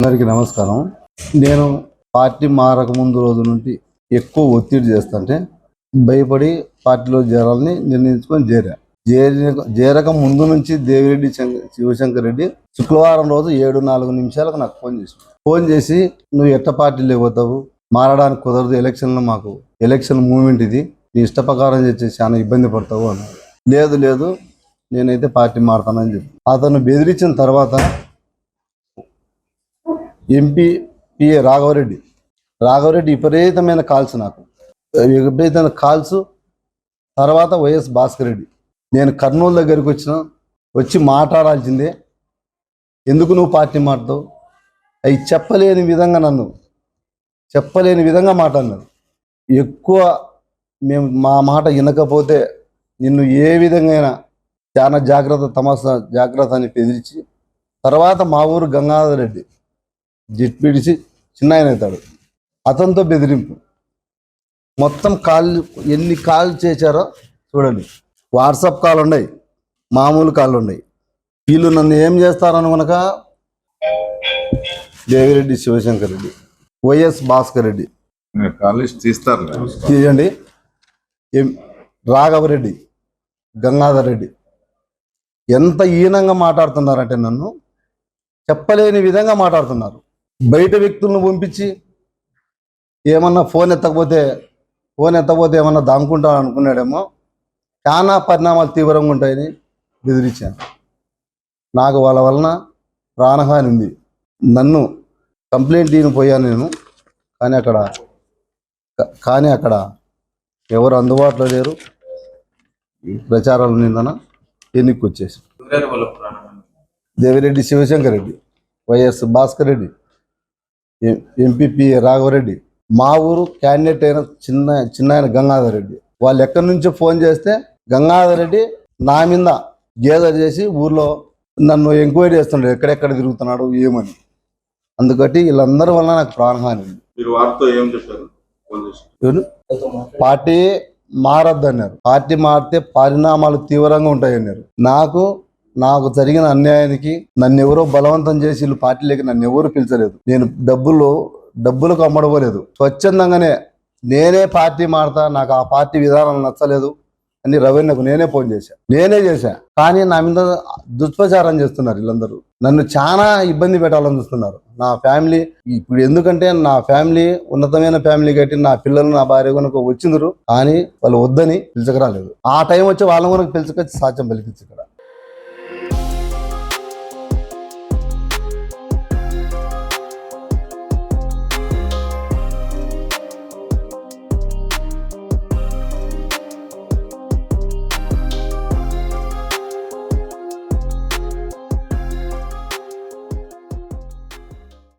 అందరికీ నమస్కారం. నేను పార్టీ మారక ముందు రోజు నుండి ఎక్కువ ఒత్తిడి చేస్తుంటే భయపడి పార్టీలో చేరాలని నిర్ణయించుకొని చేరక ముందు నుంచి దేవిరెడ్డి శివశంకర్ రెడ్డి శుక్రవారం రోజు 7:04 నాకు ఫోన్ చేసి నువ్వు ఎట్ట పార్టీలో పోతావు, మారడానికి కుదరదు, మాకు ఎలక్షన్ మూవ్మెంట్ ఇది, నీ ఇష్ట ప్రకారం చేసి చాలా ఇబ్బంది పడతావు అన్నాడు. లేదు నేనైతే పార్టీ మారుతానని చెప్పి అతను బెదిరించిన తర్వాత ఎంపీ పిఏ రాఘవరెడ్డి విపరీతమైన కాల్స్, నాకు విపరీతమైన కాల్స్. తర్వాత వైఎస్ భాస్కర్ రెడ్డి, నేను కర్నూలు దగ్గరికి వచ్చి మాట్లాడాల్సిందే, ఎందుకు నువ్వు పార్టీ మారుతావు, అవి చెప్పలేని విధంగా మాట్లాడినారు. ఎక్కువ మేము మా మాట వినకపోతే నిన్ను ఏ విధంగా చాలా జాగ్రత్త అని బెదిరించి, తర్వాత మా ఊరు గంగాధర్ రెడ్డి జిట్పిడిసి చిన్న ఆయన అవుతాడు, అతనితో బెదిరింపు. మొత్తం ఎన్ని కాల్ చేశారో చూడండి. వాట్సాప్ కాల్ ఉన్నాయి, మామూలు కాల్ ఉన్నాయి. వీళ్ళు నన్ను ఏం చేస్తారనుకునక దేవిరెడ్డి శివశంకర్ రెడ్డి, వైఎస్ భాస్కర్ రెడ్డి తీయండి, రాఘవరెడ్డి, గంగాధర్ రెడ్డి ఎంత హీనంగా మాట్లాడుతున్నారంటే నన్ను చెప్పలేని విధంగా మాట్లాడుతున్నారు. బయట వ్యక్తులను పంపించి ఏమన్నా ఫోన్ ఎత్తకపోతే ఏమన్నా దాముకుంటాను అనుకున్నాడేమో. చాలా పరిణామాలు తీవ్రంగా ఉంటాయని బెదిరించాను. నాకు వాళ్ళ వలన ప్రాణహాని ఉంది. నన్ను కంప్లైంట్ పోయాను నేను, కానీ అక్కడ ఎవరు అందుబాటులో లేరు. ప్రచారాలు నిందన ఎన్నిక వచ్చేసి దేవిరెడ్డి శివశంకర్ రెడ్డి, వైఎస్ భాస్కర్ రెడ్డి, ఎంపీ రాఘవరెడ్డి, మా ఊరు క్యాండిడేట్ అయిన చిన్న ఆయన గంగాధర్ రెడ్డి. వాళ్ళు ఎక్కడి నుంచో ఫోన్ చేస్తే గంగాధర్ రెడ్డి నా మీద గేదర్ చేసి ఊర్లో నన్ను ఎంక్వైరీ చేస్తున్నాడు, ఎక్కడెక్కడ తిరుగుతున్నాడు ఏమని. అందుకని వీళ్ళందరి వల్ల నాకు ప్రాణహాని ఉంది. పార్టీ మారద్దన్నారు, పార్టీ మారితే పరిణామాలు తీవ్రంగా ఉంటాయన్నారు. నాకు జరిగిన అన్యాయానికి నన్ను ఎవరో బలవంతం చేసి వీళ్ళు పార్టీలోకి నన్ను ఎవరు పిలిచలేదు. నేను డబ్బులకు అమ్మడపోలేదు. స్వచ్ఛందంగానే నేనే పార్టీ మారతా, నాకు ఆ పార్టీ విధానాలు నచ్చలేదు అని రవీణకు నేనే ఫోన్ చేశా. కానీ నా మీద దుష్ప్రచారం చేస్తున్నారు వీళ్ళందరూ. నన్ను చాలా ఇబ్బంది పెట్టాలని చూస్తున్నారు. నా ఫ్యామిలీ ఇప్పుడు ఎందుకంటే నా ఫ్యామిలీ ఉన్నతమైన ఫ్యామిలీ కట్టి నా పిల్లలు నా భార్య కనుక వచ్చిందరు, కానీ వాళ్ళు వద్దని పిలిచకరాలేదు. ఆ టైం వచ్చి వాళ్ళ కనుక పిలిచకొచ్చి సాక్ష్యం పలికించు ఇక్కడ